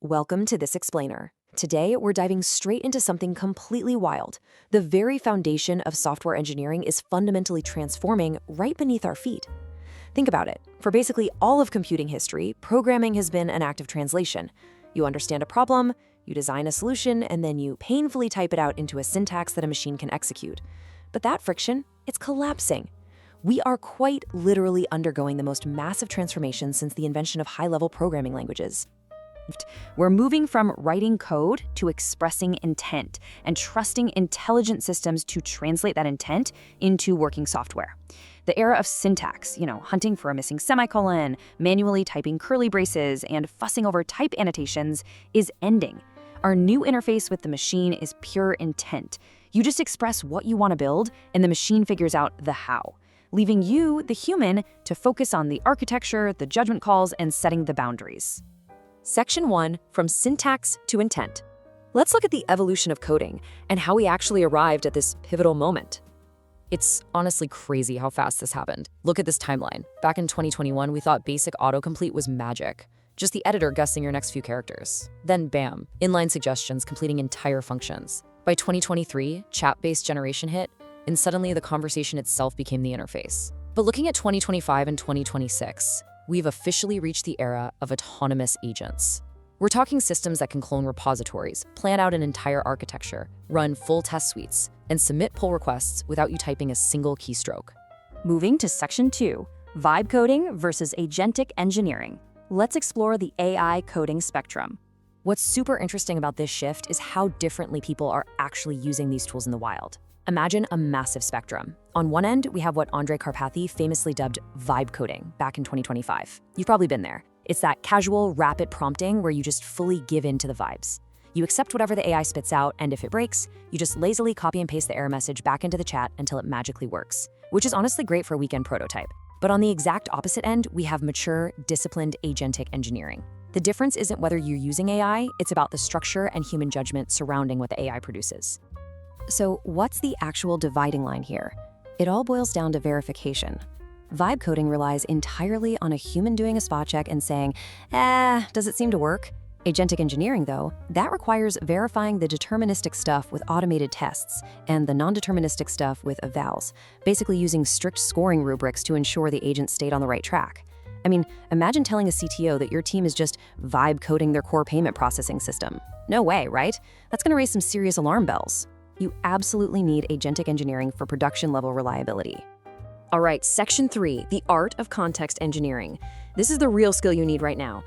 Welcome to This Explainer. Today, we're diving straight into something completely wild. The very foundation of software engineering is fundamentally transforming right beneath our feet. Think about it. For basically all of computing history, programming has been an act of translation. You understand a problem, you design a solution, and then you painfully type it out into a syntax that a machine can execute. But that friction, it's collapsing. We are quite literally undergoing the most massive transformation since the invention of high-level programming languages. We're moving from writing code to expressing intent and trusting intelligent systems to translate that intent into working software. The era of syntax, hunting for a missing semicolon, manually typing curly braces, and fussing over type annotations is ending. Our new interface with the machine is pure intent. You just express what you want to build, and the machine figures out the how, leaving you, the human, to focus on the architecture, the judgment calls, and setting the boundaries. Section 1, From Syntax to Intent. Let's look at the evolution of coding and how we actually arrived at this pivotal moment. It's honestly crazy how fast this happened. Look at this timeline. Back in 2021, we thought basic autocomplete was magic. Just the editor guessing your next few characters. Then bam, inline suggestions completing entire functions. By 2023, chat-based generation hit, and suddenly the conversation itself became the interface. But looking at 2025 and 2026, we've officially reached the era of autonomous agents. We're talking systems that can clone repositories, plan out an entire architecture, run full test suites, and submit pull requests without you typing a single keystroke. Moving to Section 2, Vibe Coding versus Agentic Engineering. Let's explore the AI coding spectrum. What's super interesting about this shift is how differently people are actually using these tools in the wild. Imagine a massive spectrum. On one end, we have what Andrej Karpathy famously dubbed vibe coding back in 2025. You've probably been there. It's that casual, rapid prompting where you just fully give in to the vibes. You accept whatever the AI spits out, and if it breaks, you just lazily copy and paste the error message back into the chat until it magically works, which is honestly great for a weekend prototype. But on the exact opposite end, we have mature, disciplined agentic engineering. The difference isn't whether you're using AI, it's about the structure and human judgment surrounding what the AI produces. So what's the actual dividing line here? It all boils down to verification. Vibe coding relies entirely on a human doing a spot check and saying, does it seem to work? Agentic engineering, though, that requires verifying the deterministic stuff with automated tests and the non-deterministic stuff with evals, basically using strict scoring rubrics to ensure the agent stayed on the right track. I mean, imagine telling a CTO that your team is just vibe coding their core payment processing system. No way, right? That's gonna raise some serious alarm bells. You absolutely need agentic engineering for production-level reliability. All right, Section 3, the art of context engineering. This is the real skill you need right now.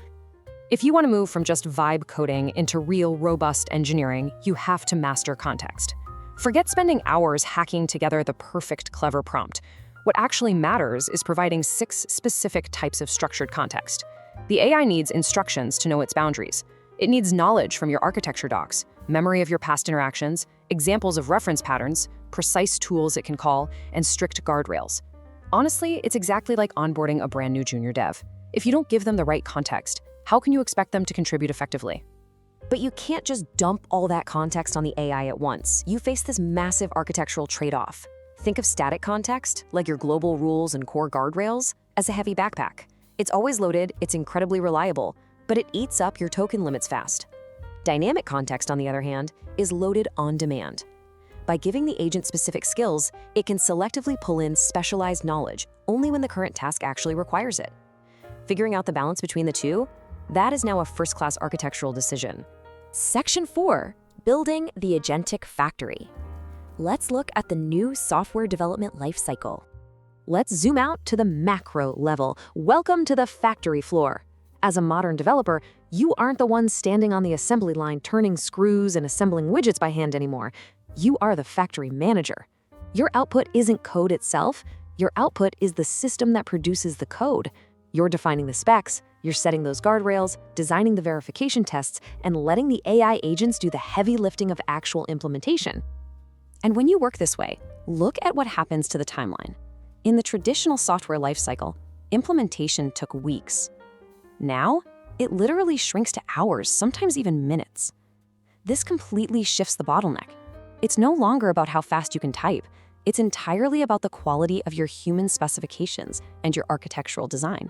If you want to move from just vibe coding into real, robust engineering, you have to master context. Forget spending hours hacking together the perfect, clever prompt. What actually matters is providing 6 specific types of structured context. The AI needs instructions to know its boundaries. It needs knowledge from your architecture docs, memory of your past interactions, examples of reference patterns, precise tools it can call, and strict guardrails. Honestly, it's exactly like onboarding a brand new junior dev. If you don't give them the right context, how can you expect them to contribute effectively? But you can't just dump all that context on the AI at once. You face this massive architectural trade-off. Think of static context, like your global rules and core guardrails, as a heavy backpack. It's always loaded, it's incredibly reliable, but it eats up your token limits fast. Dynamic context, on the other hand, is loaded on demand. By giving the agent specific skills, it can selectively pull in specialized knowledge only when the current task actually requires it. Figuring out the balance between the two, that is now a first-class architectural decision. Section 4, Building the Agentic Factory. Let's look at the new software development lifecycle. Let's zoom out to the macro level. Welcome to the factory floor. As a modern developer, you aren't the one standing on the assembly line turning screws and assembling widgets by hand anymore. You are the factory manager. Your output isn't code itself. Your output is the system that produces the code. You're defining the specs, you're setting those guardrails, designing the verification tests, and letting the AI agents do the heavy lifting of actual implementation. And when you work this way, look at what happens to the timeline. In the traditional software lifecycle, implementation took weeks. Now, it literally shrinks to hours, sometimes even minutes. This completely shifts the bottleneck. It's no longer about how fast you can type. It's entirely about the quality of your human specifications and your architectural design.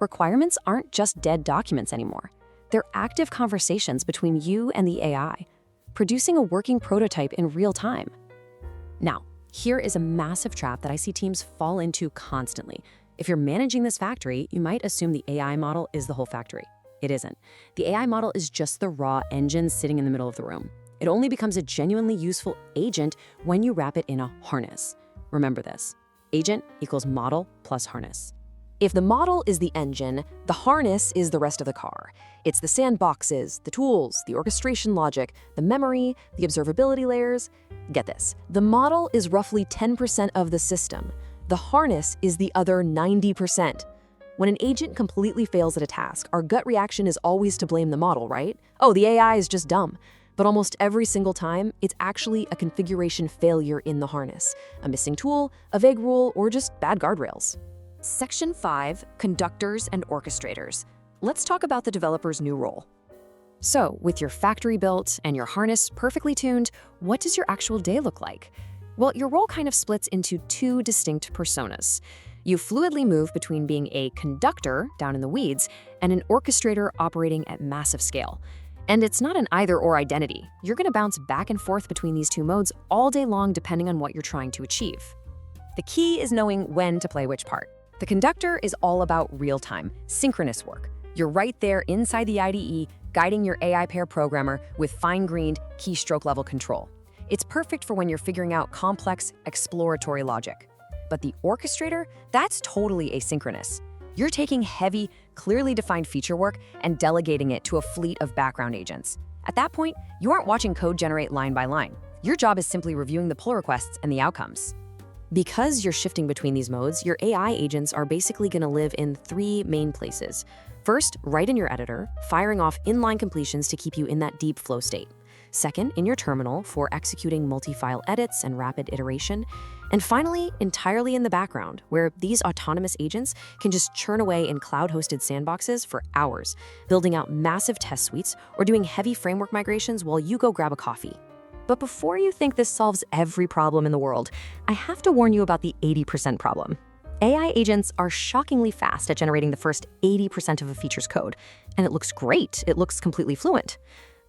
Requirements aren't just dead documents anymore. They're active conversations between you and the AI, producing a working prototype in real time. Now, here is a massive trap that I see teams fall into constantly. If you're managing this factory, you might assume the AI model is the whole factory. It isn't. The AI model is just the raw engine sitting in the middle of the room. It only becomes a genuinely useful agent when you wrap it in a harness. Remember this: agent equals model plus harness. If the model is the engine, the harness is the rest of the car. It's the sandboxes, the tools, the orchestration logic, the memory, the observability layers. Get this: the model is roughly 10% of the system. The harness is the other 90%. When an agent completely fails at a task, our gut reaction is always to blame the model, right? Oh, the AI is just dumb. But almost every single time, it's actually a configuration failure in the harness, a missing tool, a vague rule, or just bad guardrails. Section 5, Conductors and Orchestrators. Let's talk about the developer's new role. So, with your factory built and your harness perfectly tuned, what does your actual day look like? Well, your role kind of splits into two distinct personas. You fluidly move between being a conductor down in the weeds and an orchestrator operating at massive scale. And it's not an either-or identity. You're going to bounce back and forth between these two modes all day long depending on what you're trying to achieve. The key is knowing when to play which part. The conductor is all about real-time, synchronous work. You're right there inside the IDE, guiding your AI pair programmer with fine-grained, keystroke-level control. It's perfect for when you're figuring out complex, exploratory logic. But the orchestrator, that's totally asynchronous. You're taking heavy, clearly defined feature work and delegating it to a fleet of background agents. At that point, you aren't watching code generate line by line. Your job is simply reviewing the pull requests and the outcomes. Because you're shifting between these modes, your AI agents are basically going to live in three main places. First, right in your editor, firing off inline completions to keep you in that deep flow state. Second, in your terminal for executing multi-file edits and rapid iteration. And finally, entirely in the background, where these autonomous agents can just churn away in cloud-hosted sandboxes for hours, building out massive test suites or doing heavy framework migrations while you go grab a coffee. But before you think this solves every problem in the world, I have to warn you about the 80% problem. AI agents are shockingly fast at generating the first 80% of a feature's code, and it looks great, it looks completely fluent.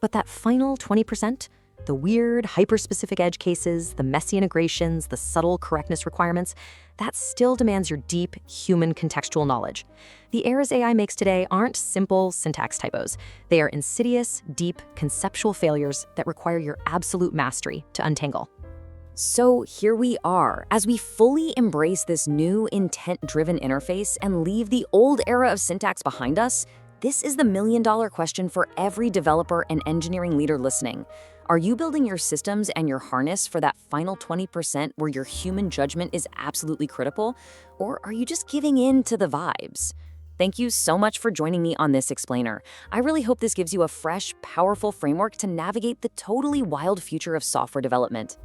But that final 20%, the weird, hyper-specific edge cases, the messy integrations, the subtle correctness requirements, that still demands your deep human contextual knowledge. The errors AI makes today aren't simple syntax typos. They are insidious, deep, conceptual failures that require your absolute mastery to untangle. So here we are, as we fully embrace this new intent-driven interface and leave the old era of syntax behind us. This is the million-dollar question for every developer and engineering leader listening. Are you building your systems and your harness for that final 20% where your human judgment is absolutely critical? Or are you just giving in to the vibes? Thank you so much for joining me on this explainer. I really hope this gives you a fresh, powerful framework to navigate the totally wild future of software development.